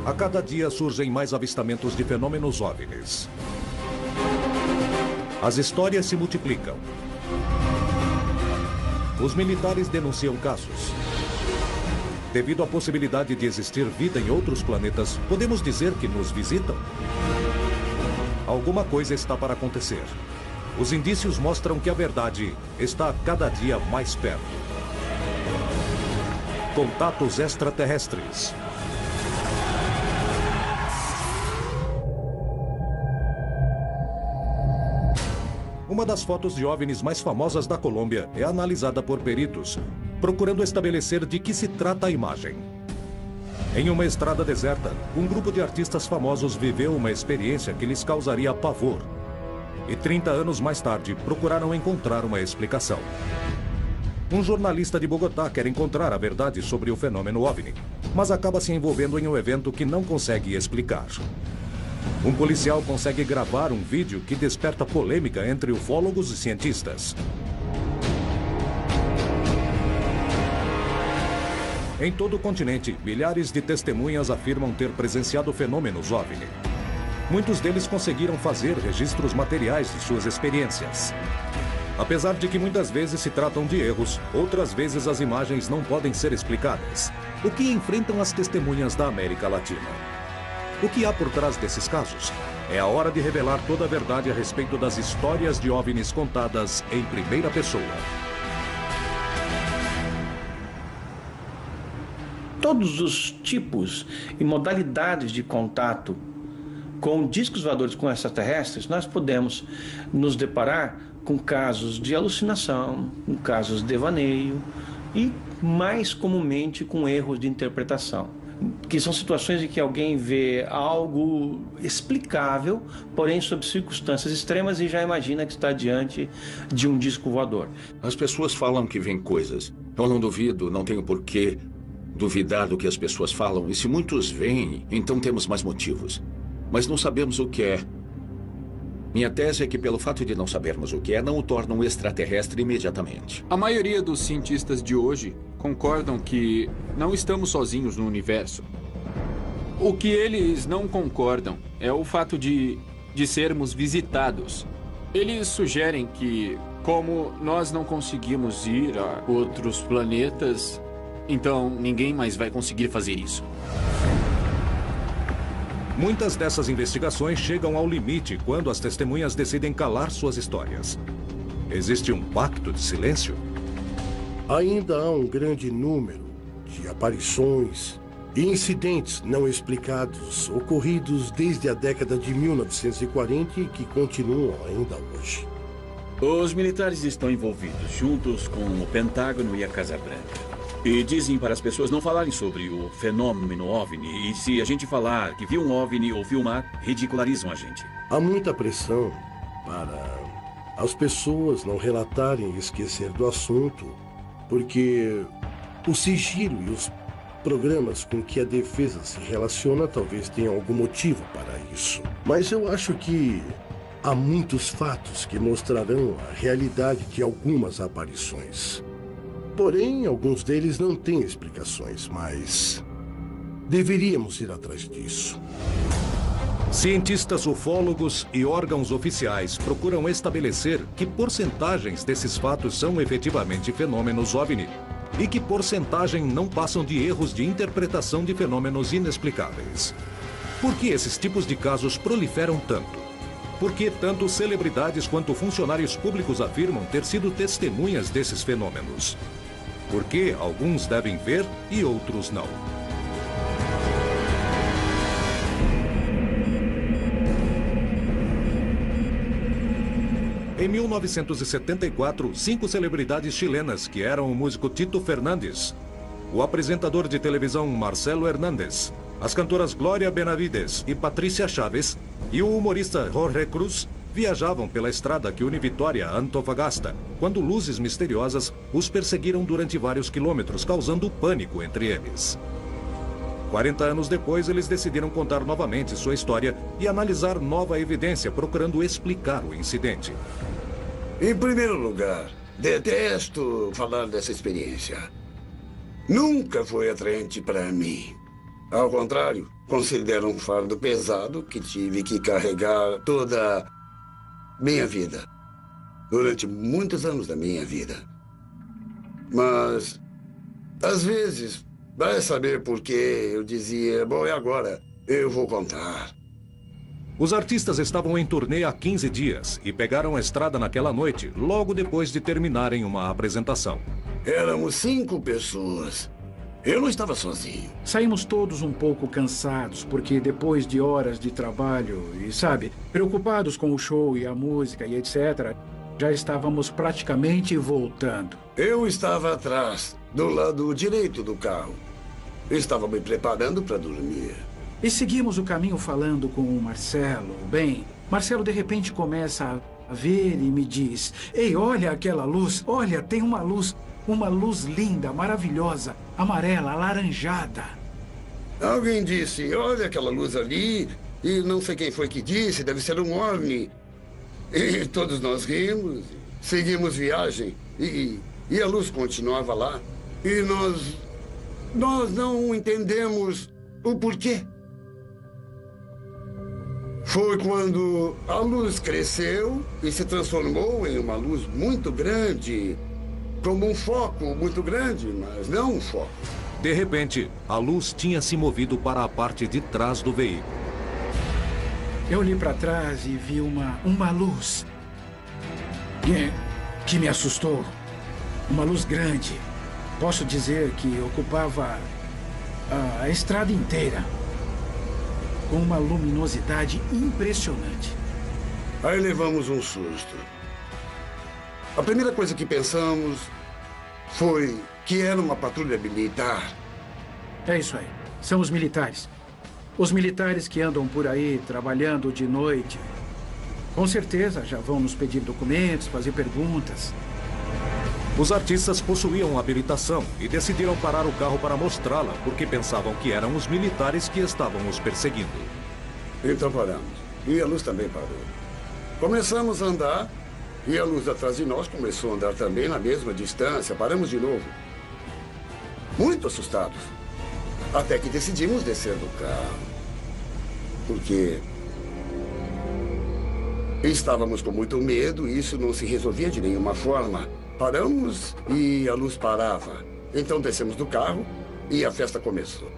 A cada dia surgem mais avistamentos de fenômenos OVNIs. As histórias se multiplicam. Os militares denunciam casos. Devido à possibilidade de existir vida em outros planetas, podemos dizer que nos visitam? Alguma coisa está para acontecer. Os indícios mostram que a verdade está a cada dia mais perto. Contatos extraterrestres. Uma das fotos de OVNIs mais famosas da Colômbia é analisada por peritos, procurando estabelecer de que se trata a imagem. Em uma estrada deserta, um grupo de artistas famosos viveu uma experiência que lhes causaria pavor. E 30 anos mais tarde, procuraram encontrar uma explicação. Um jornalista de Bogotá quer encontrar a verdade sobre o fenômeno OVNI, mas acaba se envolvendo em um evento que não consegue explicar. Um policial consegue gravar um vídeo que desperta polêmica entre ufólogos e cientistas. Em todo o continente, milhares de testemunhas afirmam ter presenciado fenômenos OVNI. Muitos deles conseguiram fazer registros materiais de suas experiências. Apesar de que muitas vezes se tratam de erros, outras vezes as imagens não podem ser explicadas. O que enfrentam as testemunhas da América Latina? O que há por trás desses casos? É a hora de revelar toda a verdade a respeito das histórias de OVNIs contadas em primeira pessoa. Todos os tipos e modalidades de contato com discos voadores com extraterrestres, nós podemos nos deparar com casos de alucinação, com casos de devaneio e, mais comumente, com erros de interpretação, que são situações em que alguém vê algo explicável, porém sob circunstâncias extremas e já imagina que está diante de um disco voador. As pessoas falam que veem coisas. Eu não duvido, não tenho porquê duvidar do que as pessoas falam. E se muitos veem, então temos mais motivos. Mas não sabemos o que é. Minha tese é que pelo fato de não sabermos o que é, não o torna um extraterrestre imediatamente. A maioria dos cientistas de hoje concordam que não estamos sozinhos no universo. O que eles não concordam é o fato de sermos visitados. Eles sugerem que, como nós não conseguimos ir a outros planetas, então ninguém mais vai conseguir fazer isso. Muitas dessas investigações chegam ao limite quando as testemunhas decidem calar suas histórias. Existe um pacto de silêncio? Ainda há um grande número de aparições e incidentes não explicados ocorridos desde a década de 1940 e que continuam ainda hoje. Os militares estão envolvidos, juntos com o Pentágono e a Casa Branca. E dizem para as pessoas não falarem sobre o fenômeno OVNI. E se a gente falar que viu um OVNI ou filmar, ridicularizam a gente. Há muita pressão para as pessoas não relatarem e esquecer do assunto, porque o sigilo e os programas com que a defesa se relaciona talvez tenham algum motivo para isso. Mas eu acho que há muitos fatos que mostrarão a realidade de algumas aparições. Porém, alguns deles não têm explicações, mas deveríamos ir atrás disso. Cientistas ufólogos e órgãos oficiais procuram estabelecer que porcentagens desses fatos são efetivamente fenômenos OVNI e que porcentagem não passam de erros de interpretação de fenômenos inexplicáveis. Por que esses tipos de casos proliferam tanto? Por que tanto celebridades quanto funcionários públicos afirmam ter sido testemunhas desses fenômenos? Por que alguns devem ver e outros não? Em 1974, 5 celebridades chilenas, que eram o músico Tito Fernandes, o apresentador de televisão Marcelo Hernández, as cantoras Glória Benavides e Patrícia Chaves e o humorista Jorge Cruz, viajavam pela estrada que une Vitória a Antofagasta, quando luzes misteriosas os perseguiram durante vários quilômetros, causando pânico entre eles. 40 anos depois, eles decidiram contar novamente sua história e analisar nova evidência, procurando explicar o incidente. Em primeiro lugar, detesto falar dessa experiência. Nunca foi atraente para mim. Ao contrário, considero um fardo pesado que tive que carregar toda minha vida. Durante muitos anos da minha vida. Mas, às vezes, vai saber por que eu dizia, bom, é agora, eu vou contar. Os artistas estavam em turnê há 15 dias e pegaram a estrada naquela noite, logo depois de terminarem uma apresentação. Éramos 5 pessoas. Eu não estava sozinho. Saímos todos um pouco cansados, porque depois de horas de trabalho e, sabe, preocupados com o show e a música e etc., já estávamos praticamente voltando. Eu estava atrás, do lado direito do carro. Estava me preparando para dormir. E seguimos o caminho falando com o Marcelo. Bem, Marcelo de repente começa a ver e me diz: Ei, olha aquela luz. Olha, tem uma luz linda, maravilhosa, amarela, alaranjada. Alguém disse, olha aquela luz ali. E não sei quem foi que disse, deve ser um OVNI. E todos nós rimos, seguimos viagem. E a luz continuava lá. E nós não entendemos o porquê. Foi quando a luz cresceu e se transformou em uma luz muito grande, como um foco muito grande, mas não um foco. De repente, a luz tinha se movido para a parte de trás do veículo. Eu olhei para trás e vi uma luz que me assustou. Uma luz grande. Posso dizer que ocupava a estrada inteira. Com uma luminosidade impressionante. Aí levamos um susto. A primeira coisa que pensamos foi que era uma patrulha militar. É isso aí. São os militares. Os militares que andam por aí trabalhando de noite. Com certeza já vão nos pedir documentos, fazer perguntas. Os artistas possuíam habilitação e decidiram parar o carro para mostrá-la, porque pensavam que eram os militares que estavam os perseguindo. Então paramos. E a luz também parou. Começamos a andar e a luz atrás de nós começou a andar também na mesma distância. Paramos de novo. Muito assustados. Até que decidimos descer do carro. Porque estávamos com muito medo e isso não se resolvia de nenhuma forma. Paramos e a luz parava. Então descemos do carro e a festa começou.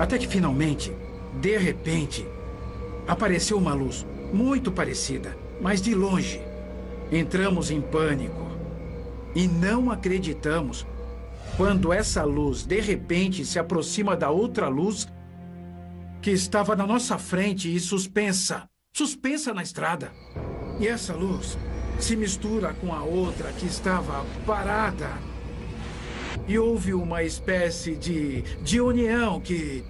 Até que finalmente, de repente, apareceu uma luz muito parecida, mas de longe. Entramos em pânico e não acreditamos quando essa luz, de repente, se aproxima da outra luz que estava na nossa frente e suspensa na estrada. E essa luz se mistura com a outra que estava parada. E houve uma espécie de união que...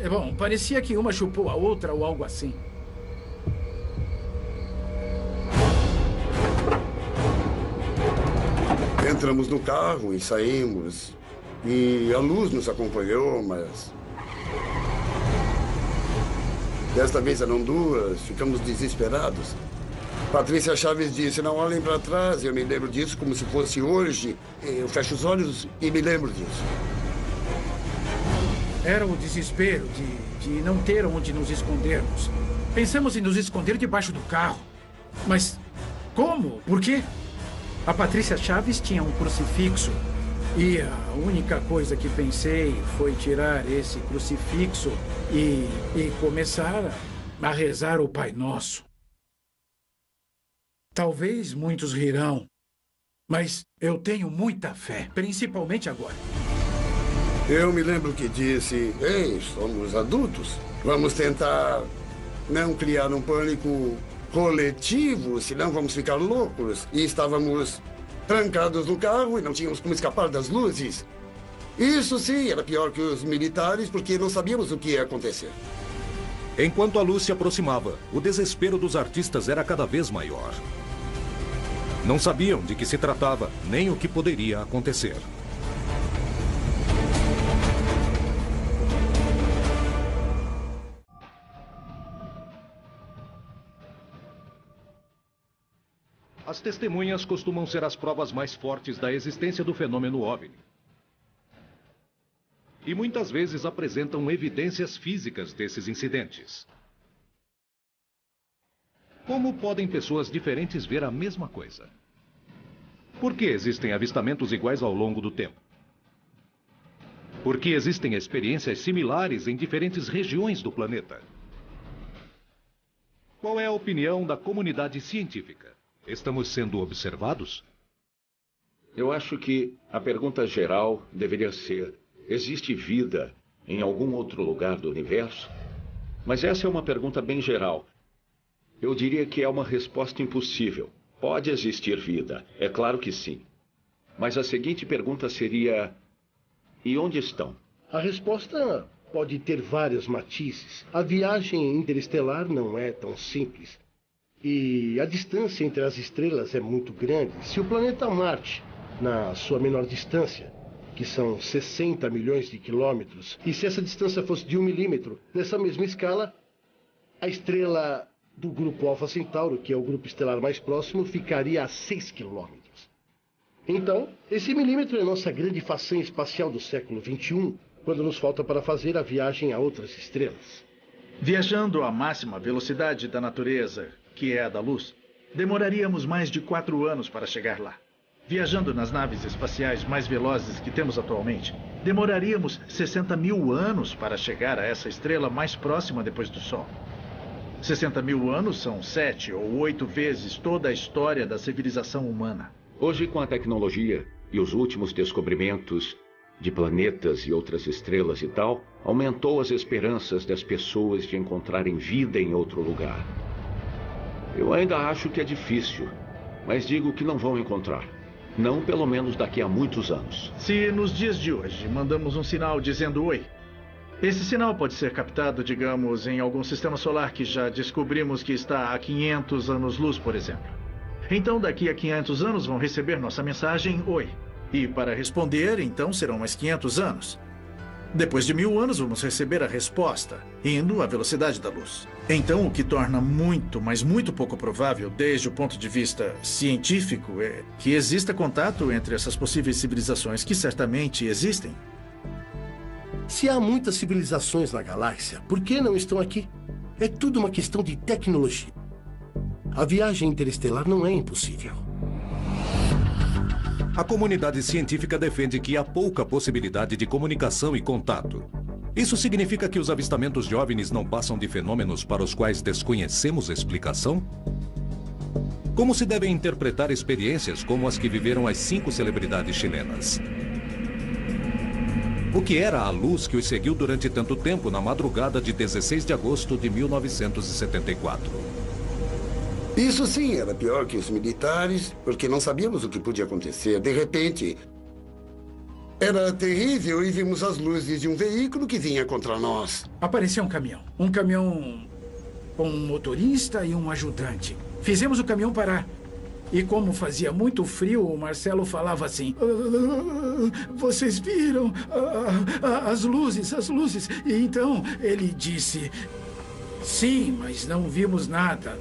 Bom, parecia que uma chupou a outra ou algo assim. Entramos no carro e saímos. E a luz nos acompanhou, mas... Desta vez eram duas, ficamos desesperados. Patrícia Chaves disse, não olhem para trás. Eu me lembro disso como se fosse hoje. Eu fecho os olhos e me lembro disso. Era o desespero de não ter onde nos escondermos. Pensamos em nos esconder debaixo do carro. Mas como? Por quê? A Patrícia Chaves tinha um crucifixo. E a única coisa que pensei foi tirar esse crucifixo e começar a rezar o Pai Nosso. Talvez muitos rirão, mas eu tenho muita fé, principalmente agora. Eu me lembro que disse, ei, somos adultos. Vamos tentar não criar um pânico coletivo, senão vamos ficar loucos. E estávamos trancados no carro e não tínhamos como escapar das luzes. Isso sim, era pior que os militares, porque não sabíamos o que ia acontecer. Enquanto a luz se aproximava, o desespero dos artistas era cada vez maior. Não sabiam de que se tratava, nem o que poderia acontecer. As testemunhas costumam ser as provas mais fortes da existência do fenômeno OVNI. E muitas vezes apresentam evidências físicas desses incidentes. Como podem pessoas diferentes ver a mesma coisa? Por que existem avistamentos iguais ao longo do tempo? Por que existem experiências similares em diferentes regiões do planeta? Qual é a opinião da comunidade científica? Estamos sendo observados? Eu acho que a pergunta geral deveria ser: existe vida em algum outro lugar do universo? Mas essa é uma pergunta bem geral. Eu diria que é uma resposta impossível. Pode existir vida, é claro que sim. Mas a seguinte pergunta seria: e onde estão? A resposta pode ter vários matizes. A viagem interestelar não é tão simples. E a distância entre as estrelas é muito grande. Se o planeta Marte, na sua menor distância, que são 60 milhões de quilômetros, e se essa distância fosse de 1 milímetro, nessa mesma escala, a estrela do grupo Alfa Centauro, que é o grupo estelar mais próximo, ficaria a 6 quilômetros. Então, esse milímetro é a nossa grande façanha espacial do século XXI, quando nos falta para fazer a viagem a outras estrelas. Viajando à máxima velocidade da natureza, que é a da luz, demoraríamos mais de 4 anos para chegar lá. Viajando nas naves espaciais mais velozes que temos atualmente, demoraríamos 60 mil anos para chegar a essa estrela mais próxima depois do Sol. 60 mil anos são 7 ou 8 vezes toda a história da civilização humana. Hoje, com a tecnologia e os últimos descobrimentos de planetas e outras estrelas e tal, aumentou as esperanças das pessoas de encontrarem vida em outro lugar. Eu ainda acho que é difícil, mas digo que não vão encontrar. Não pelo menos daqui a muitos anos. Se nos dias de hoje mandamos um sinal dizendo oi, esse sinal pode ser captado, digamos, em algum sistema solar que já descobrimos que está a 500 anos-luz, por exemplo. Então, daqui a 500 anos vão receber nossa mensagem oi. E para responder, então, serão mais 500 anos. Depois de 1000 anos, vamos receber a resposta, indo à velocidade da luz. Então, o que torna muito, mas muito pouco provável, desde o ponto de vista científico, é que exista contato entre essas possíveis civilizações que certamente existem. Se há muitas civilizações na galáxia, por que não estão aqui? É tudo uma questão de tecnologia. A viagem interestelar não é impossível. A comunidade científica defende que há pouca possibilidade de comunicação e contato. Isso significa que os avistamentos de OVNIs não passam de fenômenos para os quais desconhecemos explicação? Como se devem interpretar experiências como as que viveram as 5 celebridades chilenas? O que era a luz que os seguiu durante tanto tempo na madrugada de 16 de agosto de 1974? Isso sim era pior que os militares, porque não sabíamos o que podia acontecer. De repente, era terrível e vimos as luzes de um veículo que vinha contra nós. Apareceu um caminhão. Um caminhão com um motorista e um ajudante. Fizemos o caminhão parar. E como fazia muito frio, o Marcelo falava assim: vocês viram as luzes, as luzes. E então ele disse: sim, mas não vimos nada.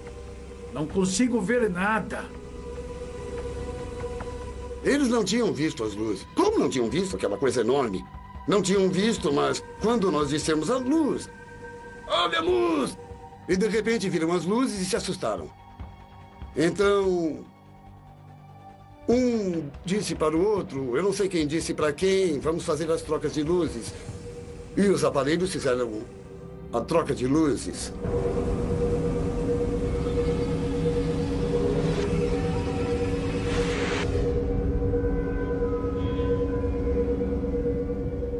Não consigo ver nada. Eles não tinham visto as luzes. Como não tinham visto aquela coisa enorme? Não tinham visto, mas quando nós dissemos a luz, olha a luz! E de repente viram as luzes e se assustaram. Então, um disse para o outro, eu não sei quem disse para quem, vamos fazer as trocas de luzes. E os aparelhos fizeram a troca de luzes.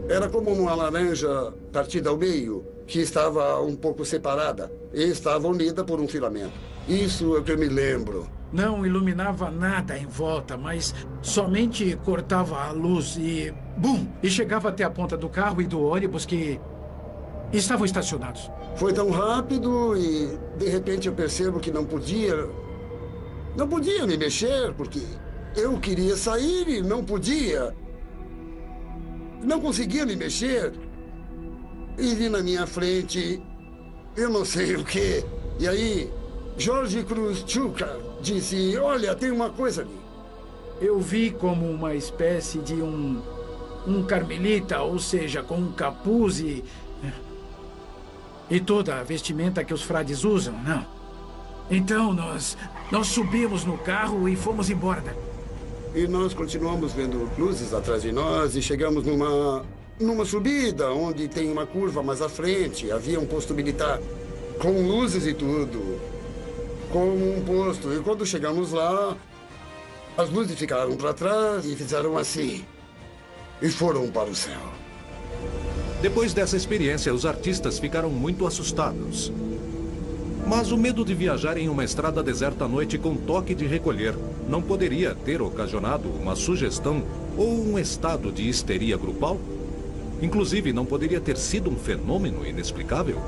Era como uma laranja partida ao meio, que estava um pouco separada e estava unida por um filamento. Isso é o que eu me lembro. Não iluminava nada em volta, mas somente cortava a luz e... bum! E chegava até a ponta do carro e do ônibus que estavam estacionados. Foi tão rápido e, de repente, eu percebo que não podia me mexer, porque eu queria sair e não podia. Não conseguia me mexer. E vi na minha frente, eu não sei o quê. E aí, Jorge Cruz Chuca disse, olha, tem uma coisa ali. Eu vi como uma espécie de um carmelita, ou seja, com um capuz e toda a vestimenta que os frades usam, não. Então nós subimos no carro e fomos embora daqui. E nós continuamos vendo luzes atrás de nós e chegamos numa subida onde tem uma curva mais à frente. Havia um posto militar com luzes e tudo, com um posto. E quando chegamos lá, as luzes ficaram para trás e fizeram assim. E foram para o céu. Depois dessa experiência, os artistas ficaram muito assustados. Mas o medo de viajar em uma estrada deserta à noite com toque de recolher não poderia ter ocasionado uma sugestão ou um estado de histeria grupal? Inclusive, não poderia ter sido um fenômeno inexplicável?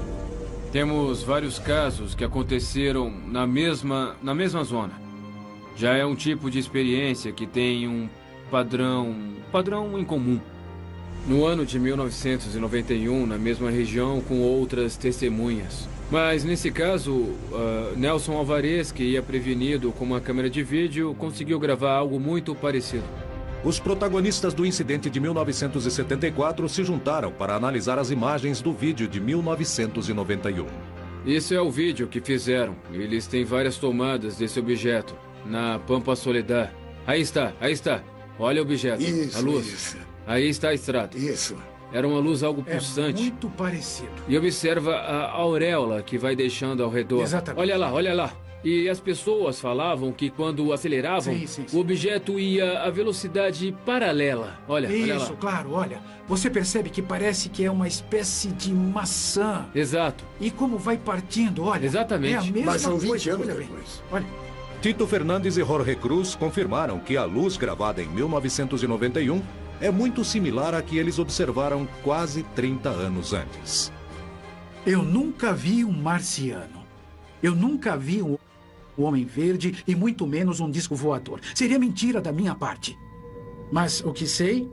Temos vários casos que aconteceram na mesma zona. Já é um tipo de experiência que tem um padrão em comum. No ano de 1991, na mesma região, com outras testemunhas. Mas, nesse caso, Nelson Alvarez, que ia prevenido com uma câmera de vídeo, conseguiu gravar algo muito parecido. Os protagonistas do incidente de 1974 se juntaram para analisar as imagens do vídeo de 1991. Isso é o vídeo que fizeram. Eles têm várias tomadas desse objeto, na Pampa Soledad. Aí está. Olha o objeto, isso, a luz. Isso. Aí está a extrato. Isso. Era uma luz algo pulsante. É muito parecido. E observa a auréola que vai deixando ao redor. Exatamente. Olha lá. E as pessoas falavam que quando aceleravam, sim. o objeto ia a velocidade paralela. Olha lá. Isso, claro, olha. Você percebe que parece que é uma espécie de maçã. Exato. E como vai partindo, olha. Exatamente. É a mesma Mas são 20 coisa. anos Olha bem. depois. Olha. Tito Fernandes e Jorge Cruz confirmaram que a luz gravada em 1991 é muito similar à que eles observaram quase 30 anos antes. Eu nunca vi um marciano. Eu nunca vi um homem verde e muito menos um disco voador. Seria mentira da minha parte. Mas o que sei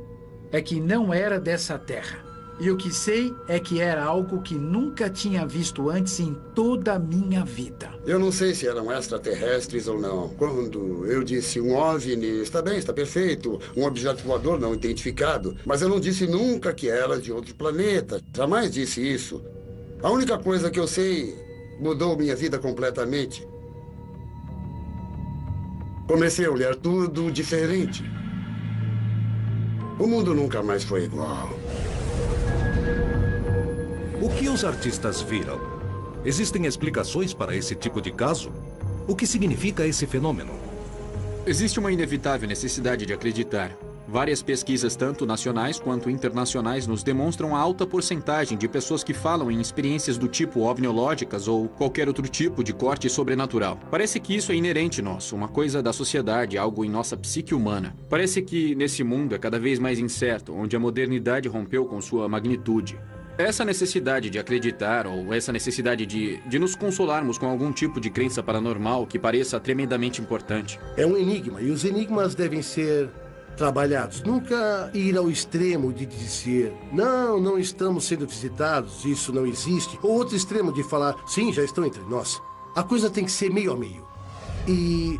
é que não era dessa terra. E o que sei é que era algo que nunca tinha visto antes em toda a minha vida. Eu não sei se eram extraterrestres ou não. Quando eu disse um OVNI, está bem, está perfeito. Um objeto voador não identificado. Mas eu não disse nunca que era de outro planeta. Jamais disse isso. A única coisa que eu sei mudou minha vida completamente. Comecei a olhar tudo diferente. O mundo nunca mais foi igual. O que os artistas viram? Existem explicações para esse tipo de caso? O que significa esse fenômeno? Existe uma inevitável necessidade de acreditar. Várias pesquisas, tanto nacionais quanto internacionais, nos demonstram a alta porcentagem de pessoas que falam em experiências do tipo ovniológicas ou qualquer outro tipo de corte sobrenatural. Parece que isso é inerente nosso, uma coisa da sociedade, algo em nossa psique humana. Parece que nesse mundo é cada vez mais incerto, onde a modernidade rompeu com sua magnitude. Essa necessidade de acreditar, ou essa necessidade de nos consolarmos com algum tipo de crença paranormal que pareça tremendamente importante. É um enigma, e os enigmas devem ser trabalhados. Nunca ir ao extremo de dizer, não estamos sendo visitados, isso não existe. Ou outro extremo de falar, sim, já estão entre nós. A coisa tem que ser meio a meio. E,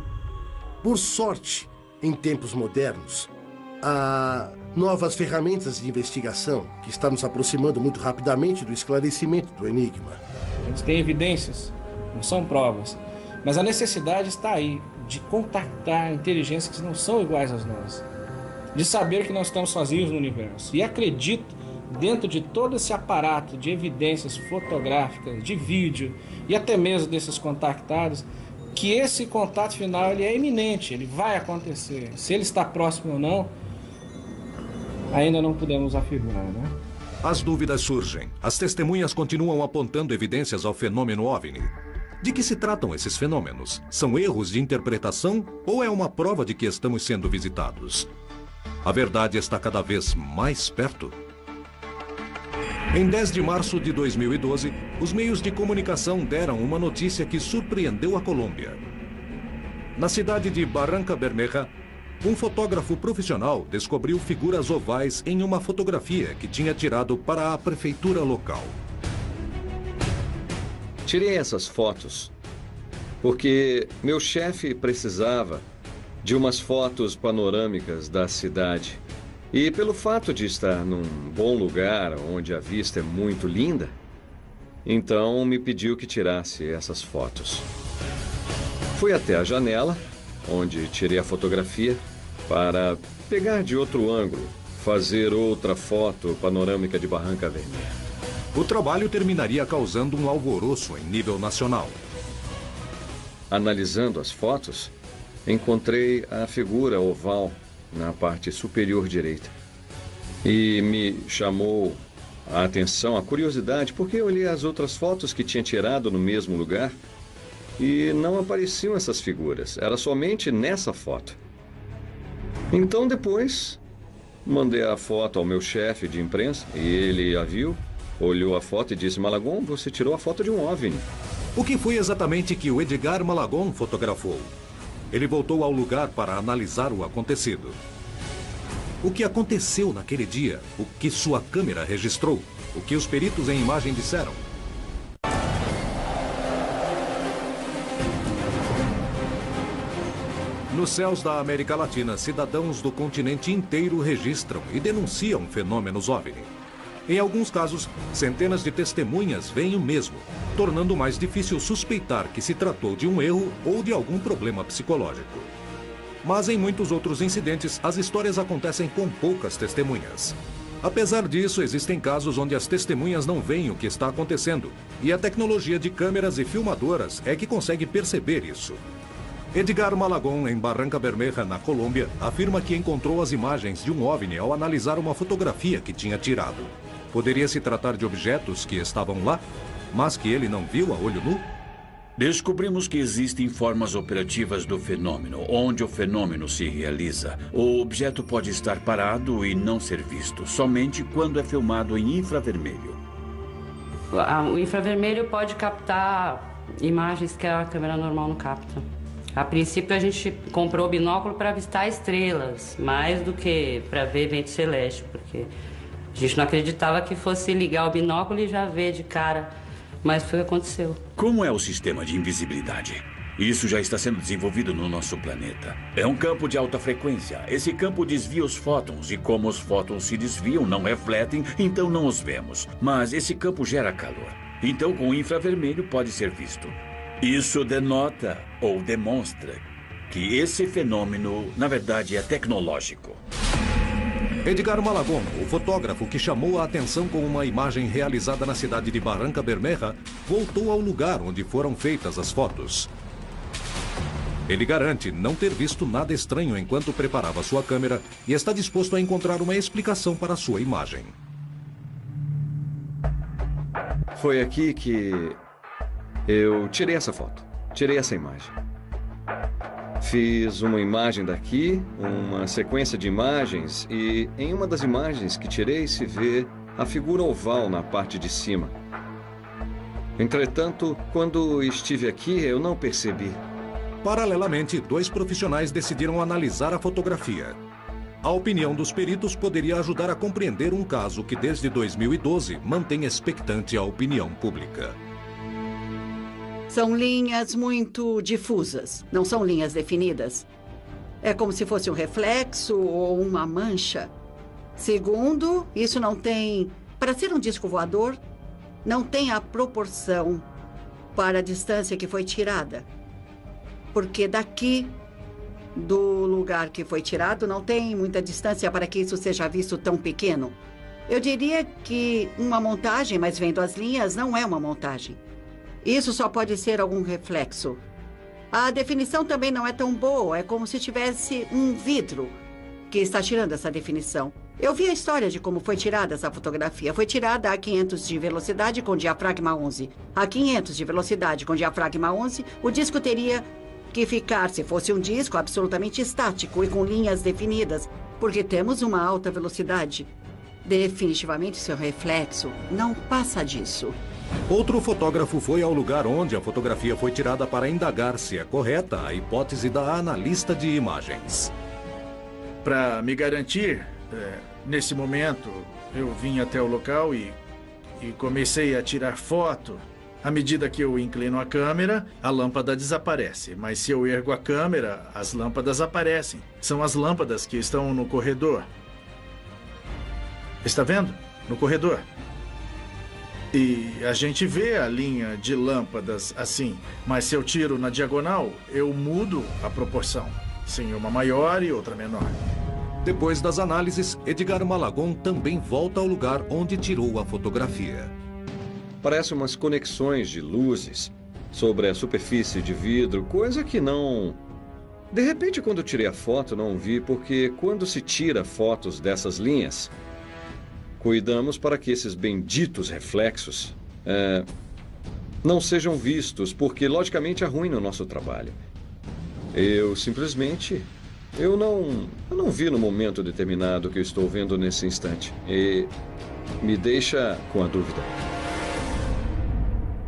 por sorte, em tempos modernos, há novas ferramentas de investigação que estão nos aproximando muito rapidamente do esclarecimento do enigma. A gente tem evidências, não são provas, mas a necessidade está aí de contactar inteligências que não são iguais às nossas, de saber que nós estamos sozinhos no universo. E acredito, dentro de todo esse aparato de evidências fotográficas, de vídeo e até mesmo desses contactados, que esse contato final ele é iminente, ele vai acontecer. Se ele está próximo ou não, ainda não podemos afirmar, né? As dúvidas surgem. As testemunhas continuam apontando evidências ao fenômeno OVNI. De que se tratam esses fenômenos? São erros de interpretação ou é uma prova de que estamos sendo visitados? A verdade está cada vez mais perto. Em 10 de março de 2012, os meios de comunicação deram uma notícia que surpreendeu a Colômbia. Na cidade de Barranca Bermeja, um fotógrafo profissional descobriu figuras ovais em uma fotografia que tinha tirado para a prefeitura local. Tirei essas fotos porque meu chefe precisava de umas fotos panorâmicas da cidade. E pelo fato de estar num bom lugar, onde a vista é muito linda, então me pediu que tirasse essas fotos. Fui até a janela, onde tirei a fotografia, para pegar de outro ângulo, fazer outra foto panorâmica de Barranca Bermeja. O trabalho terminaria causando um alvoroço em nível nacional. Analisando as fotos, encontrei a figura oval na parte superior direita. E me chamou a atenção, a curiosidade, porque eu olhei as outras fotos que tinha tirado no mesmo lugar e não apareciam essas figuras. Era somente nessa foto. Então depois, mandei a foto ao meu chefe de imprensa e ele a viu, olhou a foto e disse: Malagon, você tirou a foto de um OVNI. O que foi exatamente que o Edgar Malagon fotografou? Ele voltou ao lugar para analisar o acontecido. O que aconteceu naquele dia? O que sua câmera registrou? O que os peritos em imagem disseram? Nos céus da América Latina, cidadãos do continente inteiro registram e denunciam fenômenos OVNI. Em alguns casos, centenas de testemunhas veem o mesmo, tornando mais difícil suspeitar que se tratou de um erro ou de algum problema psicológico. Mas em muitos outros incidentes, as histórias acontecem com poucas testemunhas. Apesar disso, existem casos onde as testemunhas não veem o que está acontecendo, e a tecnologia de câmeras e filmadoras é que consegue perceber isso. Edgar Malagon, em Barranca Bermeja, na Colômbia, afirma que encontrou as imagens de um OVNI ao analisar uma fotografia que tinha tirado. Poderia se tratar de objetos que estavam lá, mas que ele não viu a olho nu? Descobrimos que existem formas operativas do fenômeno, onde o fenômeno se realiza. O objeto pode estar parado e não ser visto, somente quando é filmado em infravermelho. O infravermelho pode captar imagens que a câmera normal não capta. A princípio, a gente comprou o binóculo para avistar estrelas, mais do que para ver vento celeste, porque a gente não acreditava que fosse ligar o binóculo e já ver de cara, mas foi o que aconteceu. Como é o sistema de invisibilidade? Isso já está sendo desenvolvido no nosso planeta. É um campo de alta frequência. Esse campo desvia os fótons e como os fótons se desviam, não refletem, então não os vemos. Mas esse campo gera calor. Então, com o infravermelho pode ser visto. Isso denota ou demonstra que esse fenômeno, na verdade, é tecnológico. Edgar Malagon, o fotógrafo que chamou a atenção com uma imagem realizada na cidade de Barranca Bermeja, voltou ao lugar onde foram feitas as fotos. Ele garante não ter visto nada estranho enquanto preparava sua câmera e está disposto a encontrar uma explicação para sua imagem. Foi aqui que eu tirei essa foto, tirei essa imagem. Fiz uma imagem daqui, uma sequência de imagens e em uma das imagens que tirei se vê a figura oval na parte de cima. Entretanto, quando estive aqui, eu não percebi. Paralelamente, 2 profissionais decidiram analisar a fotografia. A opinião dos peritos poderia ajudar a compreender um caso que desde 2012 mantém expectante a opinião pública. São linhas muito difusas, não são linhas definidas. É como se fosse um reflexo ou uma mancha. Segundo, isso não tem... Para ser um disco voador, não tem a proporção para a distância que foi tirada. Porque daqui, do lugar que foi tirado, não tem muita distância para que isso seja visto tão pequeno. Eu diria que uma montagem, mas vendo as linhas, não é uma montagem. Isso só pode ser algum reflexo. A definição também não é tão boa. É como se tivesse um vidro que está tirando essa definição. Eu vi a história de como foi tirada essa fotografia. Foi tirada a 500 de velocidade com diafragma 11. A 500 de velocidade com diafragma 11, o disco teria que ficar, se fosse um disco, absolutamente estático e com linhas definidas, porque temos uma alta velocidade. Definitivamente, seu reflexo não passa disso. Outro fotógrafo foi ao lugar onde a fotografia foi tirada para indagar se é correta a hipótese da analista de imagens. Para me garantir, nesse momento, eu vim até o local e comecei a tirar foto À medida que eu inclino a câmera, a lâmpada desaparece. Mas se eu ergo a câmera, as lâmpadas aparecem. São as lâmpadas que estão no corredor. Está vendo? No corredor. E a gente vê a linha de lâmpadas assim. Mas se eu tiro na diagonal, eu mudo a proporção. Sim, uma maior e outra menor. Depois das análises, Edgar Malagon também volta ao lugar onde tirou a fotografia. Parece umas conexões de luzes sobre a superfície de vidro, coisa que não... De repente, quando eu tirei a foto, não vi, porque quando se tira fotos dessas linhas, cuidamos para que esses benditos reflexos não sejam vistos, porque logicamente arruinam o nosso trabalho. Eu simplesmente... Eu não vi no momento determinado que eu estou vendo nesse instante. E me deixa com a dúvida.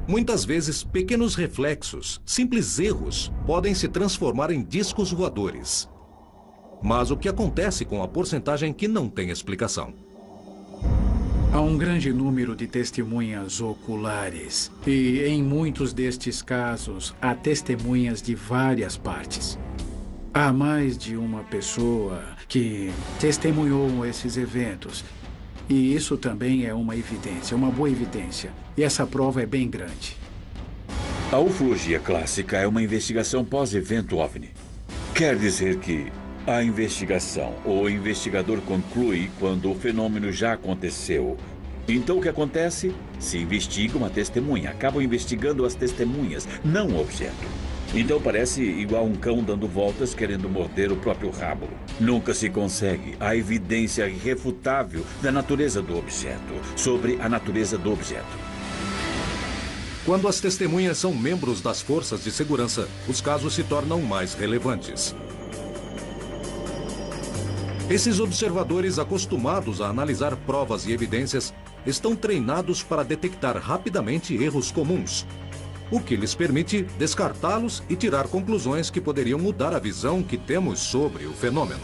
Muitas vezes, pequenos reflexos, simples erros, podem se transformar em discos voadores. Mas o que acontece com a porcentagem que não tem explicação? Há um grande número de testemunhas oculares. E em muitos destes casos, há testemunhas de várias partes. Há mais de uma pessoa que testemunhou esses eventos. E isso também é uma evidência, uma boa evidência. E essa prova é bem grande. A ufologia clássica é uma investigação pós-evento OVNI. Quer dizer que a investigação, o investigador conclui quando o fenômeno já aconteceu. Então o que acontece? Se investiga uma testemunha. Acabam investigando as testemunhas, não o objeto. Então parece igual um cão dando voltas querendo morder o próprio rabo. Nunca se consegue a evidência irrefutável da natureza do objeto, sobre a natureza do objeto. Quando as testemunhas são membros das forças de segurança, os casos se tornam mais relevantes. Esses observadores, acostumados a analisar provas e evidências, estão treinados para detectar rapidamente erros comuns, o que lhes permite descartá-los e tirar conclusões que poderiam mudar a visão que temos sobre o fenômeno.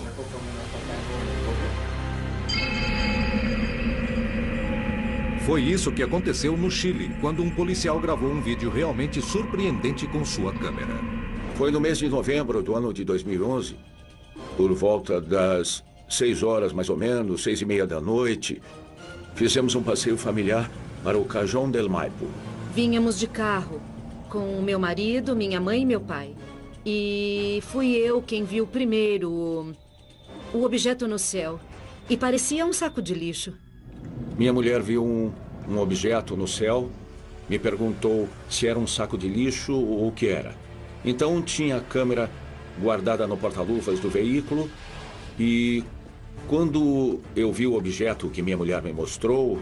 Foi isso que aconteceu no Chile, quando um policial gravou um vídeo realmente surpreendente com sua câmera. Foi no mês de novembro do ano de 2011, por volta das 6 horas mais ou menos, 6:30 da noite, fizemos um passeio familiar para o Cajón del Maipo. Vínhamos de carro, com o meu marido, minha mãe e meu pai. E fui eu quem viu primeiro o objeto no céu. E parecia um saco de lixo. Minha mulher viu um objeto no céu, me perguntou se era um saco de lixo ou o que era. Então tinha a câmera guardada no porta-luvas do veículo e quando eu vi o objeto que minha mulher me mostrou,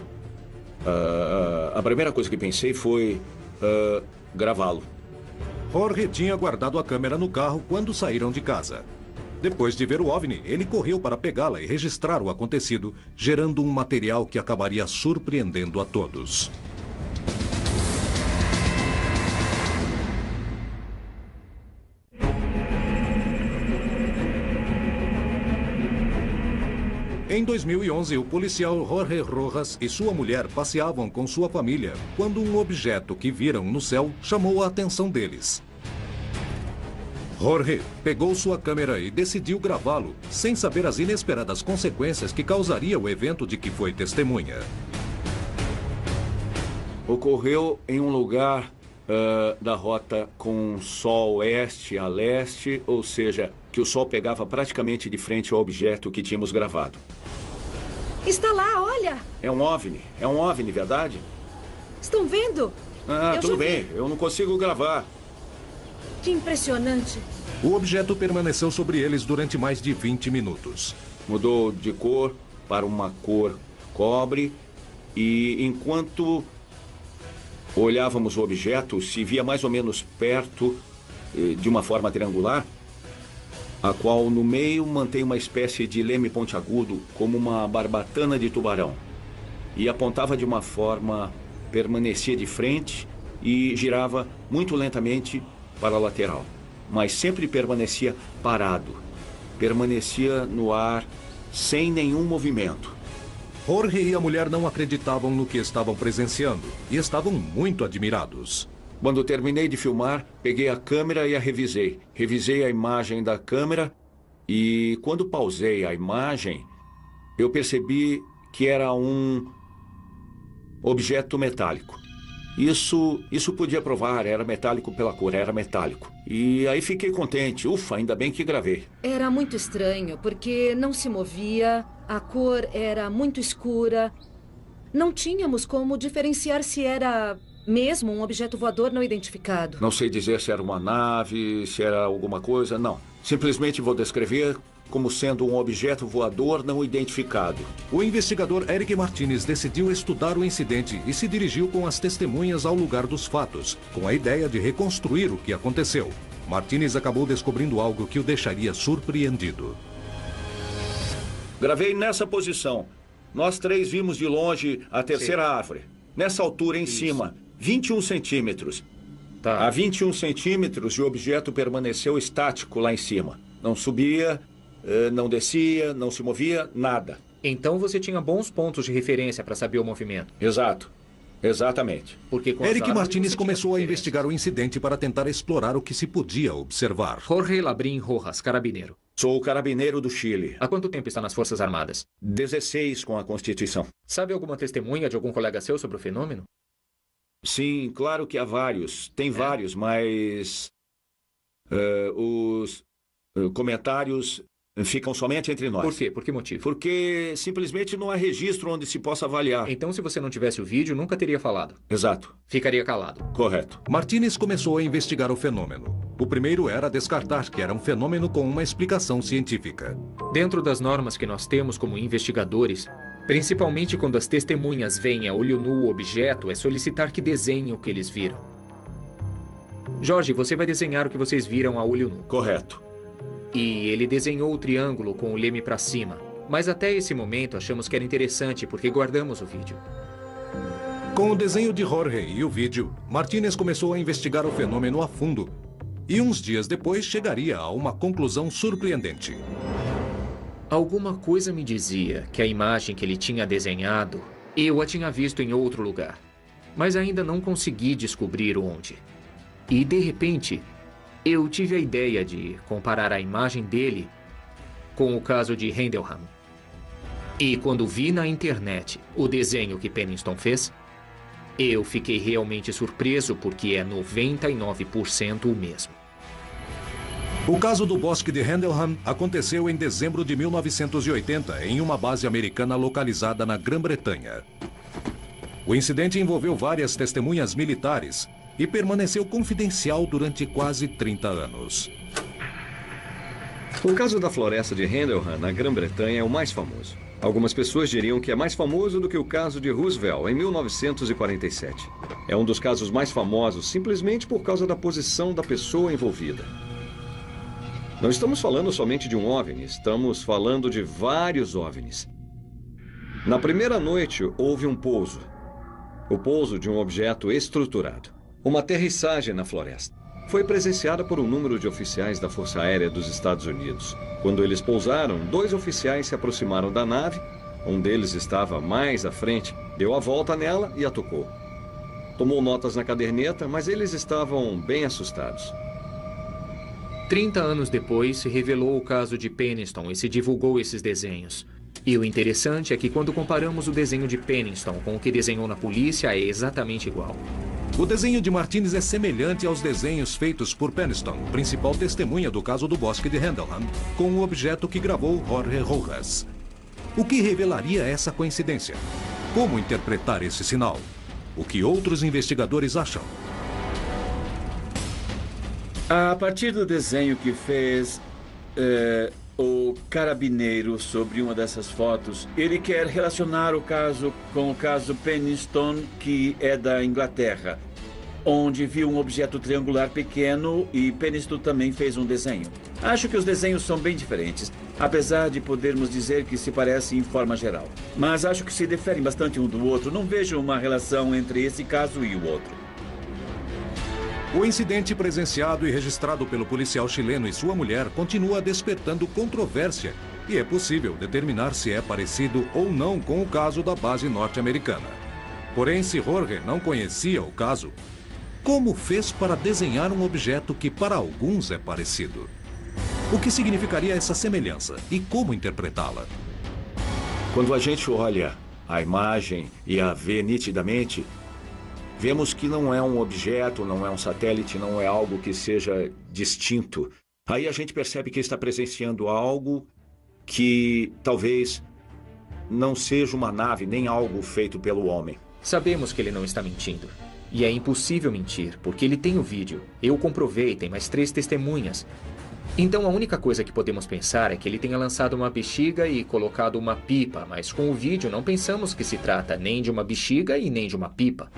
a primeira coisa que pensei foi gravá-lo. Jorge tinha guardado a câmera no carro quando saíram de casa. Depois de ver o OVNI, ele correu para pegá-la e registrar o acontecido, gerando um material que acabaria surpreendendo a todos. Em 2011, o policial Jorge Rojas e sua mulher passeavam com sua família quando um objeto que viram no céu chamou a atenção deles. Jorge pegou sua câmera e decidiu gravá-lo, sem saber as inesperadas consequências que causaria o evento de que foi testemunha. Ocorreu em um lugar da rota com sol oeste a leste, ou seja, que o sol pegava praticamente de frente ao objeto que tínhamos gravado. Está lá, olha! É um OVNI, verdade? Estão vendo? Tudo bem, eu não consigo gravar. Que impressionante. O objeto permaneceu sobre eles durante mais de 20 minutos. Mudou de cor para uma cor cobre e enquanto olhávamos o objeto, se via mais ou menos perto de uma forma triangular, a qual no meio mantém uma espécie de leme pontiagudo, como uma barbatana de tubarão. E apontava de uma forma, permanecia de frente e girava muito lentamente para a lateral. Mas sempre permanecia parado. Permanecia no ar, sem nenhum movimento. Jorge e a mulher não acreditavam no que estavam presenciando e estavam muito admirados. Quando terminei de filmar, peguei a câmera e a revisei. Revisei a imagem da câmera e quando pausei a imagem, eu percebi que era um objeto metálico. Isso podia provar, era metálico pela cor, era metálico. E aí fiquei contente, ufa, ainda bem que gravei. Era muito estranho, porque não se movia, a cor era muito escura. Não tínhamos como diferenciar se era mesmo um objeto voador não identificado. Não sei dizer se era uma nave, se era alguma coisa, não. Simplesmente vou descrever como sendo um objeto voador não identificado. O investigador Eric Martinez decidiu estudar o incidente e se dirigiu com as testemunhas ao lugar dos fatos, com a ideia de reconstruir o que aconteceu. Martinez acabou descobrindo algo que o deixaria surpreendido. Gravei nessa posição. Nós três vimos de longe a terceira árvore. Nessa altura, em cima, 21 centímetros. A 21 centímetros, o objeto permaneceu estático lá em cima. Não subia, não descia, não se movia, nada. Então você tinha bons pontos de referência para saber o movimento. Exato. Exatamente. Porque com Eric Martinez começou a investigar o incidente para tentar explorar o que se podia observar. Jorge Labrín Rojas, carabineiro. Sou o carabineiro do Chile. Há quanto tempo está nas Forças Armadas? 16 com a Constituição. Sabe alguma testemunha de algum colega seu sobre o fenômeno? Sim, claro que há vários. Tem vários, mas os comentários ficam somente entre nós. Por quê? Por que motivo? Porque simplesmente não há registro onde se possa avaliar. Então, se você não tivesse o vídeo, nunca teria falado. Exato. Ficaria calado. Correto. Martinez começou a investigar o fenômeno. O primeiro era descartar que era um fenômeno com uma explicação científica. Dentro das normas que nós temos como investigadores, principalmente quando as testemunhas veem a olho nu o objeto, é solicitar que desenhem o que eles viram. Jorge, você vai desenhar o que vocês viram a olho nu. Correto. E ele desenhou o triângulo com o leme para cima. Mas até esse momento achamos que era interessante porque guardamos o vídeo. Com o desenho de Jorge e o vídeo, Martinez começou a investigar o fenômeno a fundo. E uns dias depois chegaria a uma conclusão surpreendente. Alguma coisa me dizia que a imagem que ele tinha desenhado, eu a tinha visto em outro lugar. Mas ainda não consegui descobrir onde. E de repente, eu tive a ideia de comparar a imagem dele com o caso de Hendelham. E quando vi na internet o desenho que Penniston fez, eu fiquei realmente surpreso porque é 99% o mesmo. O caso do bosque de Hendelham aconteceu em dezembro de 1980 em uma base americana localizada na Grã-Bretanha. O incidente envolveu várias testemunhas militares e permaneceu confidencial durante quase 30 anos. O caso da floresta de Hendelham, na Grã-Bretanha, é o mais famoso. Algumas pessoas diriam que é mais famoso do que o caso de Roosevelt, em 1947. É um dos casos mais famosos simplesmente por causa da posição da pessoa envolvida. Não estamos falando somente de um OVNI, estamos falando de vários OVNIs. Na primeira noite, houve um pouso. O pouso de um objeto estruturado. Uma aterrissagem na floresta. Foi presenciada por um número de oficiais da Força Aérea dos Estados Unidos. Quando eles pousaram, 2 oficiais se aproximaram da nave. Um deles estava mais à frente, deu a volta nela e a tocou. Tomou notas na caderneta, mas eles estavam bem assustados. 30 anos depois, se revelou o caso de Penniston e se divulgou esses desenhos. E o interessante é que quando comparamos o desenho de Penniston com o que desenhou na polícia, é exatamente igual. O desenho de Martinez é semelhante aos desenhos feitos por Penniston, principal testemunha do caso do bosque de Hendelham, com o objeto que gravou Jorge Rojas. O que revelaria essa coincidência? Como interpretar esse sinal? O que outros investigadores acham? A partir do desenho que fez o carabineiro sobre uma dessas fotos, ele quer relacionar o caso com o caso Penniston, que é da Inglaterra, onde viu um objeto triangular pequeno e Penniston também fez um desenho. Acho que os desenhos são bem diferentes, apesar de podermos dizer que se parecem em forma geral. Mas acho que se diferem bastante um do outro. Não vejo uma relação entre esse caso e o outro. O incidente presenciado e registrado pelo policial chileno e sua mulher continua despertando controvérsia e é possível determinar se é parecido ou não com o caso da base norte-americana. Porém, se Jorge não conhecia o caso, como fez para desenhar um objeto que para alguns é parecido? O que significaria essa semelhança e como interpretá-la? Quando a gente olha a imagem e a vê nitidamente, vemos que não é um objeto, não é um satélite, não é algo que seja distinto. Aí a gente percebe que está presenciando algo que talvez não seja uma nave, nem algo feito pelo homem. Sabemos que ele não está mentindo. E é impossível mentir, porque ele tem o vídeo. Eu comprovei, tem mais 3 testemunhas. Então a única coisa que podemos pensar é que ele tenha lançado uma bexiga e colocado uma pipa, mas com o vídeo não pensamos que se trata nem de uma bexiga e nem de uma pipa.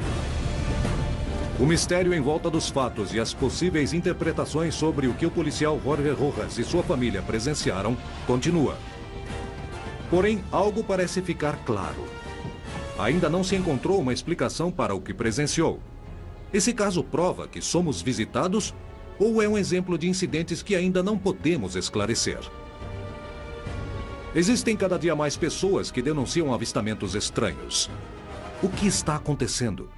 O mistério em volta dos fatos e as possíveis interpretações sobre o que o policial Jorge Rojas e sua família presenciaram continua. Porém, algo parece ficar claro. Ainda não se encontrou uma explicação para o que presenciou. Esse caso prova que somos visitados ou é um exemplo de incidentes que ainda não podemos esclarecer? Existem cada dia mais pessoas que denunciam avistamentos estranhos. O que está acontecendo?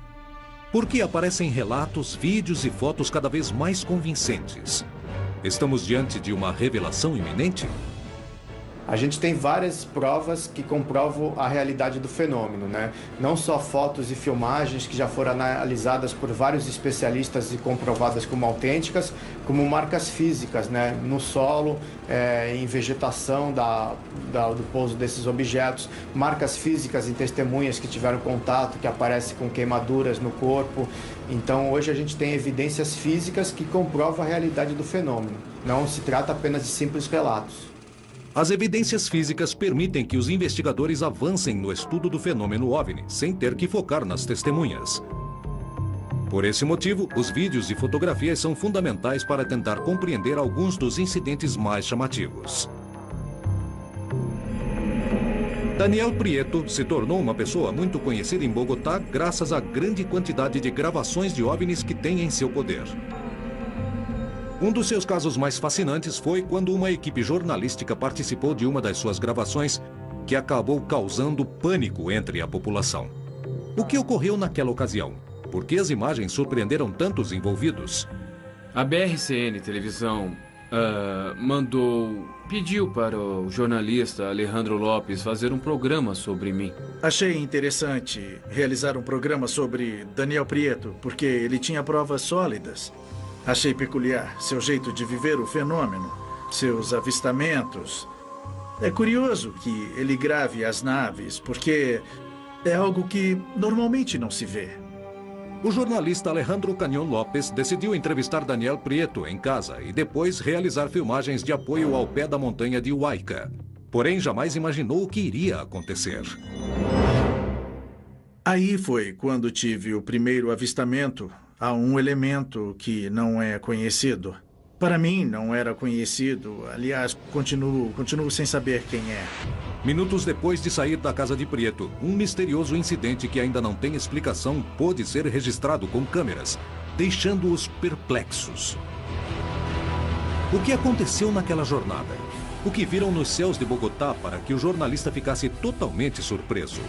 Por que aparecem relatos, vídeos e fotos cada vez mais convincentes? Estamos diante de uma revelação iminente? A gente tem várias provas que comprovam a realidade do fenômeno, né? Não só fotos e filmagens que já foram analisadas por vários especialistas e comprovadas como autênticas, como marcas físicas, né? No solo, em vegetação do pouso desses objetos, marcas físicas em testemunhas que tiveram contato, que aparecem com queimaduras no corpo. Então, hoje a gente tem evidências físicas que comprovam a realidade do fenômeno. Não se trata apenas de simples relatos. As evidências físicas permitem que os investigadores avancem no estudo do fenômeno OVNI, sem ter que focar nas testemunhas. Por esse motivo, os vídeos e fotografias são fundamentais para tentar compreender alguns dos incidentes mais chamativos. Daniel Prieto se tornou uma pessoa muito conhecida em Bogotá graças à grande quantidade de gravações de OVNIs que tem em seu poder. Um dos seus casos mais fascinantes foi quando uma equipe jornalística participou de uma das suas gravações que acabou causando pânico entre a população. O que ocorreu naquela ocasião? Por que as imagens surpreenderam tantos envolvidos? A BRCN Televisão pediu para o jornalista Alejandro Lopes fazer um programa sobre mim. Achei interessante realizar um programa sobre Daniel Prieto, porque ele tinha provas sólidas. Achei peculiar seu jeito de viver o fenômeno, seus avistamentos. É curioso que ele grave as naves, porque é algo que normalmente não se vê. O jornalista Alejandro Canyon Lopes decidiu entrevistar Daniel Prieto em casa e depois realizar filmagens de apoio ao pé da montanha de Huayca. Porém, jamais imaginou o que iria acontecer. Aí foi quando tive o primeiro avistamento a um elemento que não é conhecido. Para mim, não era conhecido. Aliás, continuo sem saber quem é. Minutos depois de sair da casa de Prieto, um misterioso incidente que ainda não tem explicação pôde ser registrado com câmeras, deixando-os perplexos. O que aconteceu naquela jornada? O que viram nos céus de Bogotá para que o jornalista ficasse totalmente surpreso?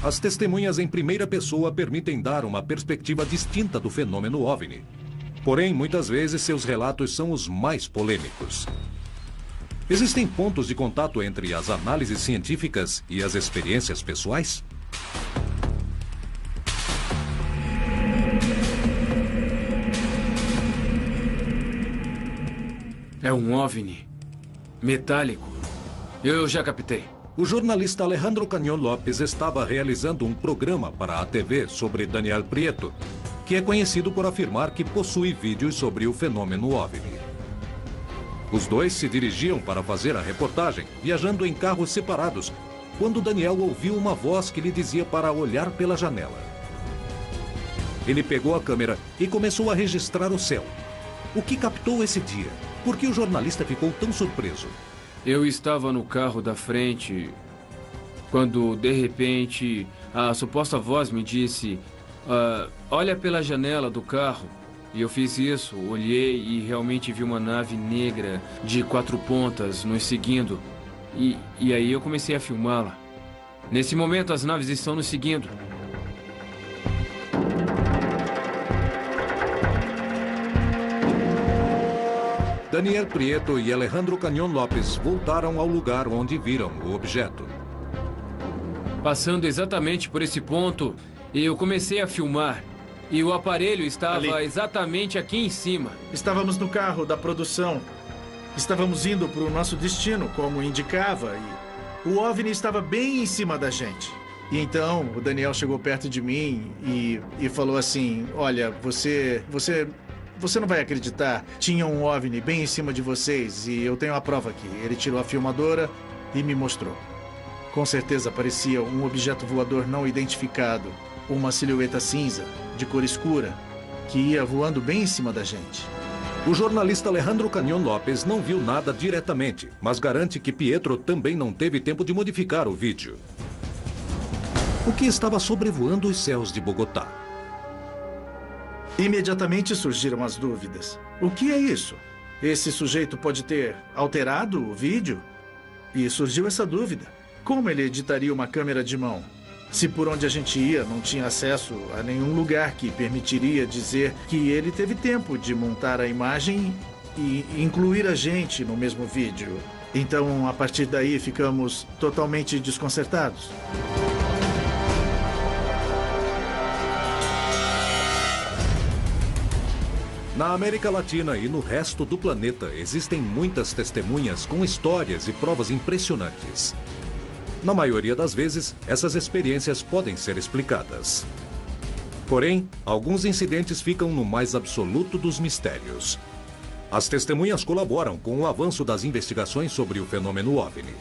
As testemunhas em primeira pessoa permitem dar uma perspectiva distinta do fenômeno OVNI. Porém, muitas vezes seus relatos são os mais polêmicos. Existem pontos de contato entre as análises científicas e as experiências pessoais? É um OVNI metálico. Eu já captei. O jornalista Alejandro Canyon Lopes estava realizando um programa para a TV sobre Daniel Prieto, que é conhecido por afirmar que possui vídeos sobre o fenômeno OVNI. Os dois se dirigiam para fazer a reportagem, viajando em carros separados, quando Daniel ouviu uma voz que lhe dizia para olhar pela janela. Ele pegou a câmera e começou a registrar o céu. O que captou esse dia? Por que o jornalista ficou tão surpreso? Eu estava no carro da frente quando, de repente, a suposta voz me disse: olha pela janela do carro. E eu fiz isso, olhei e realmente vi uma nave negra de 4 pontas nos seguindo. E aí eu comecei a filmá-la. Nesse momento as naves estão nos seguindo. Daniel Prieto e Alejandro Canyon Lopes voltaram ao lugar onde viram o objeto. Passando exatamente por esse ponto, eu comecei a filmar. E o aparelho estava exatamente aqui em cima. Estávamos no carro da produção. Estávamos indo para o nosso destino, como indicava, e o OVNI estava bem em cima da gente. E então o Daniel chegou perto de mim e falou assim: olha, você não vai acreditar, tinha um OVNI bem em cima de vocês e eu tenho a prova aqui. Ele tirou a filmadora e me mostrou. Com certeza parecia um objeto voador não identificado, uma silhueta cinza, de cor escura, que ia voando bem em cima da gente. O jornalista Alejandro Canyon Lopes não viu nada diretamente, mas garante que Pietro também não teve tempo de modificar o vídeo. O que estava sobrevoando os céus de Bogotá? Imediatamente surgiram as dúvidas. O que é isso? Esse sujeito pode ter alterado o vídeo? E surgiu essa dúvida. Como ele editaria uma câmera de mão? Se por onde a gente ia não tinha acesso a nenhum lugar que permitiria dizer que ele teve tempo de montar a imagem e incluir a gente no mesmo vídeo. Então, a partir daí, ficamos totalmente desconcertados. Na América Latina e no resto do planeta, existem muitas testemunhas com histórias e provas impressionantes. Na maioria das vezes, essas experiências podem ser explicadas. Porém, alguns incidentes ficam no mais absoluto dos mistérios. As testemunhas colaboram com o avanço das investigações sobre o fenômeno OVNI.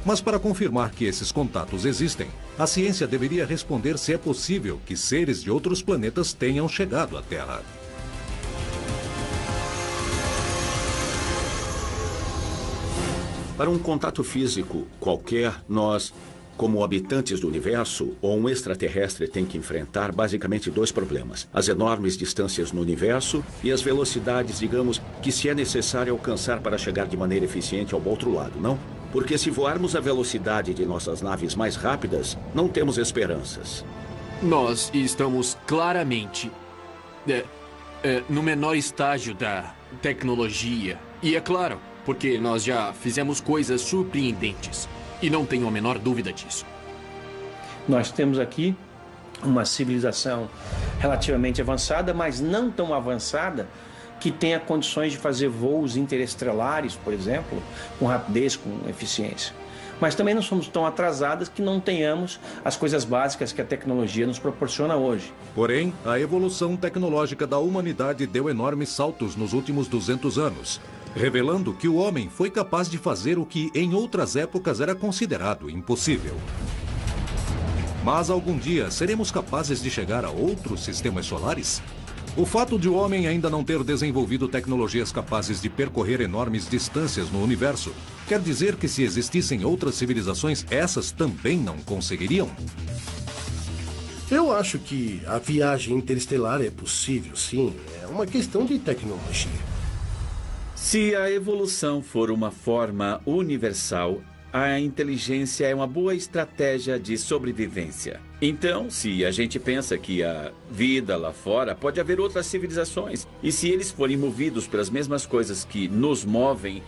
Mas para confirmar que esses contatos existem, a ciência deveria responder se é possível que seres de outros planetas tenham chegado à Terra. Para um contato físico qualquer, nós, como habitantes do universo ou um extraterrestre, tem que enfrentar basicamente 2 problemas. As enormes distâncias no universo e as velocidades, digamos, que se é necessário alcançar para chegar de maneira eficiente ao outro lado, não? Porque se voarmos a velocidade de nossas naves mais rápidas, não temos esperanças. Nós estamos claramente no menor estágio da tecnologia. E é claro, porque nós já fizemos coisas surpreendentes. E não tenho a menor dúvida disso. Nós temos aqui uma civilização relativamente avançada, mas não tão avançada que tenha condições de fazer voos interestelares, por exemplo, com rapidez, com eficiência. Mas também não somos tão atrasadas que não tenhamos as coisas básicas que a tecnologia nos proporciona hoje. Porém, a evolução tecnológica da humanidade deu enormes saltos nos últimos 200 anos, revelando que o homem foi capaz de fazer o que em outras épocas era considerado impossível. Mas algum dia seremos capazes de chegar a outros sistemas solares? O fato de o homem ainda não ter desenvolvido tecnologias capazes de percorrer enormes distâncias no universo quer dizer que se existissem outras civilizações, essas também não conseguiriam? Eu acho que a viagem interestelar é possível, sim. É uma questão de tecnologia. Se a evolução for uma forma universal, a inteligência é uma boa estratégia de sobrevivência. Então, se a gente pensa que a vida lá fora, pode haver outras civilizações. E se eles forem movidos pelas mesmas coisas que nos movem,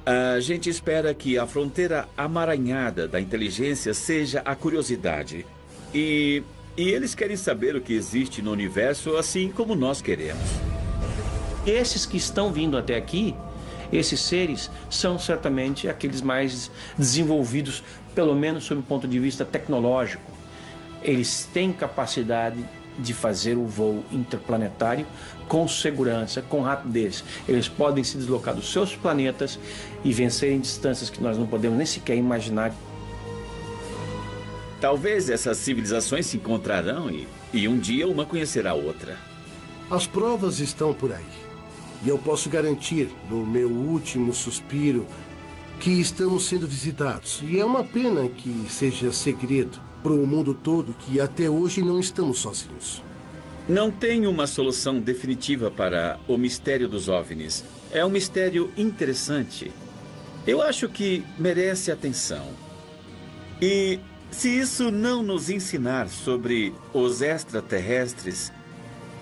a gente espera que a fronteira amaranhada da inteligência seja a curiosidade. E eles querem saber o que existe no universo, assim como nós queremos. Esses que estão vindo até aqui, esses seres são certamente aqueles mais desenvolvidos, pelo menos sob o ponto de vista tecnológico. Eles têm capacidade de fazer o voo interplanetário com segurança, com rapidez. Eles podem se deslocar dos seus planetas e vencerem distâncias que nós não podemos nem sequer imaginar. Talvez essas civilizações se encontrarão e um dia uma conhecerá a outra. As provas estão por aí. E eu posso garantir, no meu último suspiro, que estamos sendo visitados. E é uma pena que seja segredo para o mundo todo que até hoje não estamos sozinhos. Não tem uma solução definitiva para o mistério dos OVNIs. É um mistério interessante. Eu acho que merece atenção. E se isso não nos ensinar sobre os extraterrestres,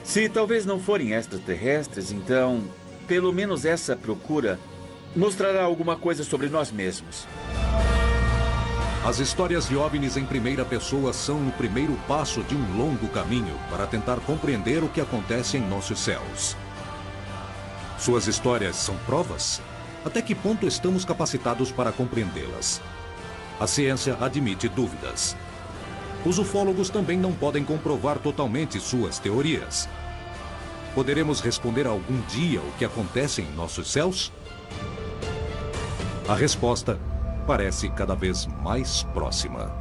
se talvez não forem extraterrestres, então, pelo menos essa procura mostrará alguma coisa sobre nós mesmos. As histórias de OVNIs em primeira pessoa são o primeiro passo de um longo caminho para tentar compreender o que acontece em nossos céus. Suas histórias são provas? Até que ponto estamos capacitados para compreendê-las? A ciência admite dúvidas. Os ufólogos também não podem comprovar totalmente suas teorias. Poderemos responder algum dia o que acontece em nossos céus? A resposta parece cada vez mais próxima.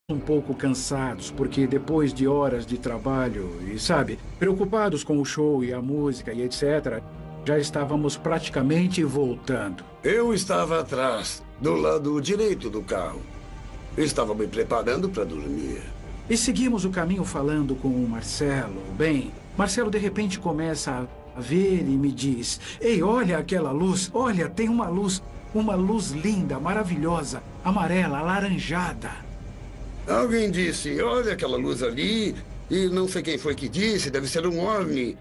Um pouco cansados, porque depois de horas de trabalho e, sabe, preocupados com o show e a música e etc., já estávamos praticamente voltando. Eu estava atrás, do lado direito do carro. Estava me preparando para dormir. E seguimos o caminho falando com o Marcelo. Bem, Marcelo de repente começa a ver e me diz: "Ei, olha aquela luz, olha, tem uma luz linda, maravilhosa, amarela, alaranjada." Alguém disse: "Olha aquela luz ali", e não sei quem foi que disse, deve ser um OVNI.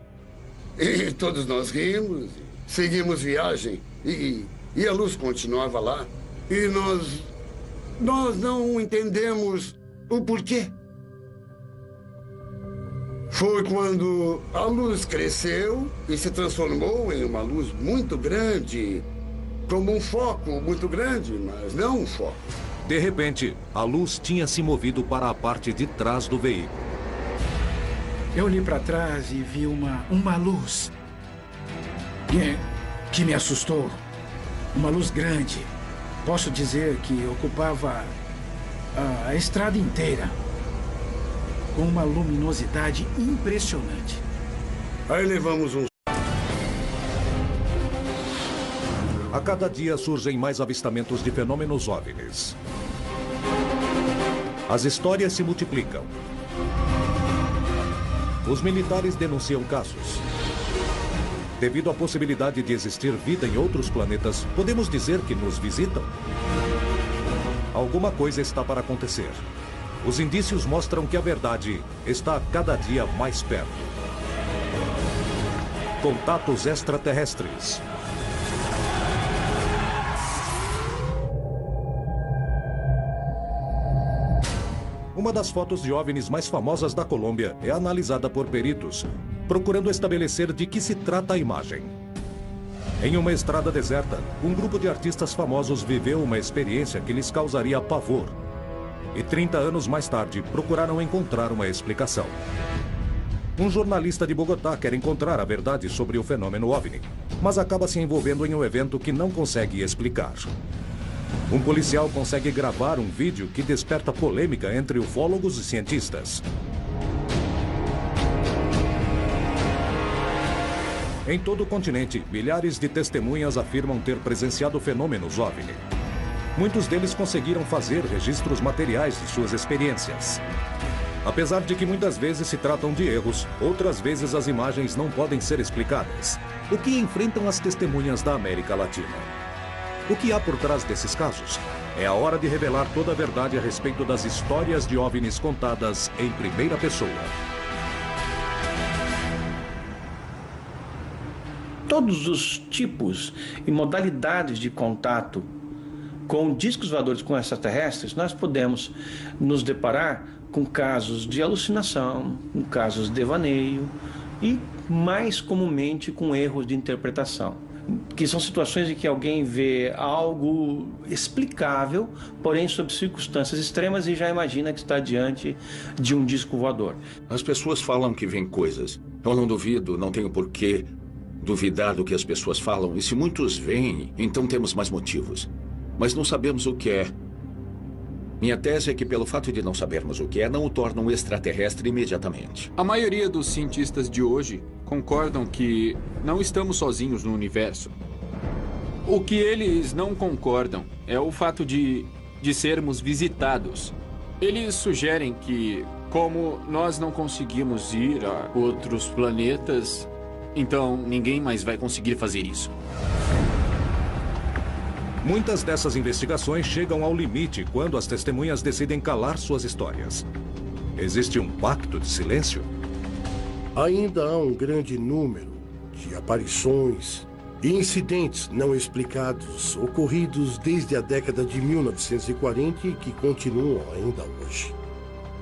E todos nós rimos, seguimos viagem, e a luz continuava lá. E nós não entendemos o porquê. Foi quando a luz cresceu e se transformou em uma luz muito grande, como um foco muito grande, mas não um foco. De repente, a luz tinha se movido para a parte de trás do veículo. Eu olhei para trás e vi uma luz que me assustou. Uma luz grande. Posso dizer que ocupava a estrada inteira, com uma luminosidade impressionante. Aí levamos um... A cada dia surgem mais avistamentos de fenômenos OVNIs. As histórias se multiplicam. Os militares denunciam casos. Devido à possibilidade de existir vida em outros planetas, podemos dizer que nos visitam? Alguma coisa está para acontecer. Os indícios mostram que a verdade está a cada dia mais perto. Contatos extraterrestres. Uma das fotos de OVNIs mais famosas da Colômbia é analisada por peritos, procurando estabelecer de que se trata a imagem. Em uma estrada deserta, um grupo de artistas famosos viveu uma experiência que lhes causaria pavor. E 30 anos mais tarde, procuraram encontrar uma explicação. Um jornalista de Bogotá quer encontrar a verdade sobre o fenômeno OVNI, mas acaba se envolvendo em um evento que não consegue explicar. Um policial consegue gravar um vídeo que desperta polêmica entre ufólogos e cientistas. Em todo o continente, milhares de testemunhas afirmam ter presenciado fenômenos OVNI. Muitos deles conseguiram fazer registros materiais de suas experiências. Apesar de que muitas vezes se tratam de erros, outras vezes as imagens não podem ser explicadas. O que enfrentam as testemunhas da América Latina? O que há por trás desses casos? É a hora de revelar toda a verdade a respeito das histórias de OVNIs contadas em primeira pessoa. Todos os tipos e modalidades de contato com discos voadores com extraterrestres, nós podemos nos deparar com casos de alucinação, com casos de devaneio e, mais comumente, com erros de interpretação, que são situações em que alguém vê algo explicável, porém sob circunstâncias extremas e já imagina que está diante de um disco voador. As pessoas falam que veem coisas. Eu não duvido, não tenho por que duvidar do que as pessoas falam. E se muitos veem, então temos mais motivos. Mas não sabemos o que é. Minha tese é que pelo fato de não sabermos o que é, não o torna um extraterrestre imediatamente. A maioria dos cientistas de hoje concordam que não estamos sozinhos no universo. O que eles não concordam é o fato de sermos visitados. Eles sugerem que, como nós não conseguimos ir a outros planetas, então ninguém mais vai conseguir fazer isso. Muitas dessas investigações chegam ao limite quando as testemunhas decidem calar suas histórias. Existe um pacto de silêncio? Ainda há um grande número de aparições e incidentes não explicados ocorridos desde a década de 1940 e que continuam ainda hoje.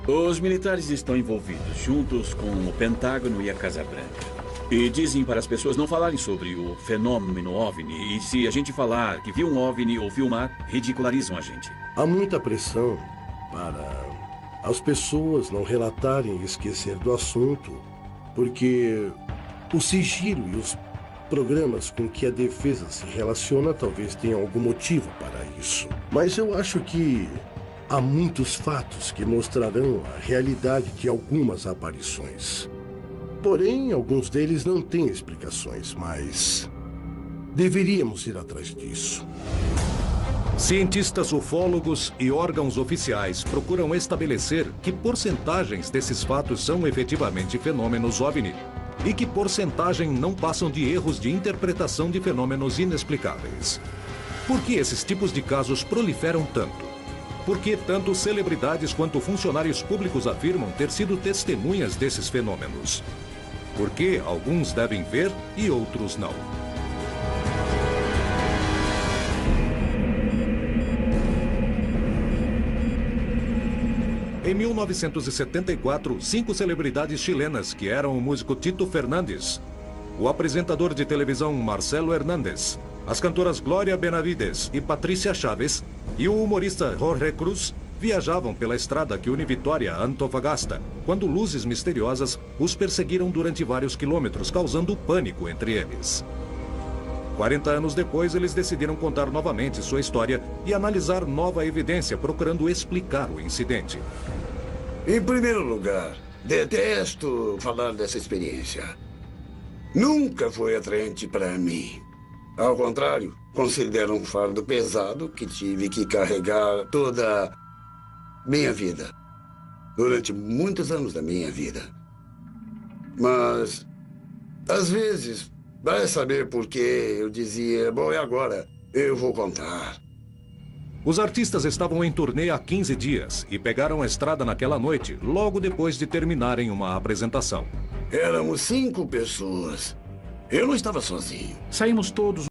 Os militares estão envolvidos, juntos com o Pentágono e a Casa Branca. E dizem para as pessoas não falarem sobre o fenômeno OVNI. E se a gente falar que viu um OVNI ou filmar, ridicularizam a gente. Há muita pressão para as pessoas não relatarem e esquecer do assunto, porque o sigilo e os programas com que a defesa se relaciona talvez tenham algum motivo para isso. Mas eu acho que há muitos fatos que mostrarão a realidade de algumas aparições. Porém, alguns deles não têm explicações, mas deveríamos ir atrás disso. Cientistas ufólogos e órgãos oficiais procuram estabelecer que porcentagens desses fatos são efetivamente fenômenos OVNI e que porcentagem não passam de erros de interpretação de fenômenos inexplicáveis. Por que esses tipos de casos proliferam tanto? Por que tanto celebridades quanto funcionários públicos afirmam ter sido testemunhas desses fenômenos? Por que alguns devem ver e outros não? Em 1974, 5 celebridades chilenas, que eram o músico Tito Fernandes, o apresentador de televisão Marcelo Hernández, as cantoras Glória Benavides e Patrícia Chaves e o humorista Jorge Cruz, viajavam pela estrada que une Vitória a Antofagasta, quando luzes misteriosas os perseguiram durante vários quilômetros, causando pânico entre eles. 40 anos depois, eles decidiram contar novamente sua história e analisar nova evidência, procurando explicar o incidente. Em primeiro lugar, detesto falar dessa experiência. Nunca foi atraente para mim. Ao contrário, considero um fardo pesado que tive que carregar toda minha vida. Durante muitos anos da minha vida. Mas, às vezes, vai saber por que eu dizia, bom, é agora, eu vou contar. Os artistas estavam em turnê há 15 dias e pegaram a estrada naquela noite, logo depois de terminarem uma apresentação. Éramos 5 pessoas. Eu não estava sozinho. Saímos todos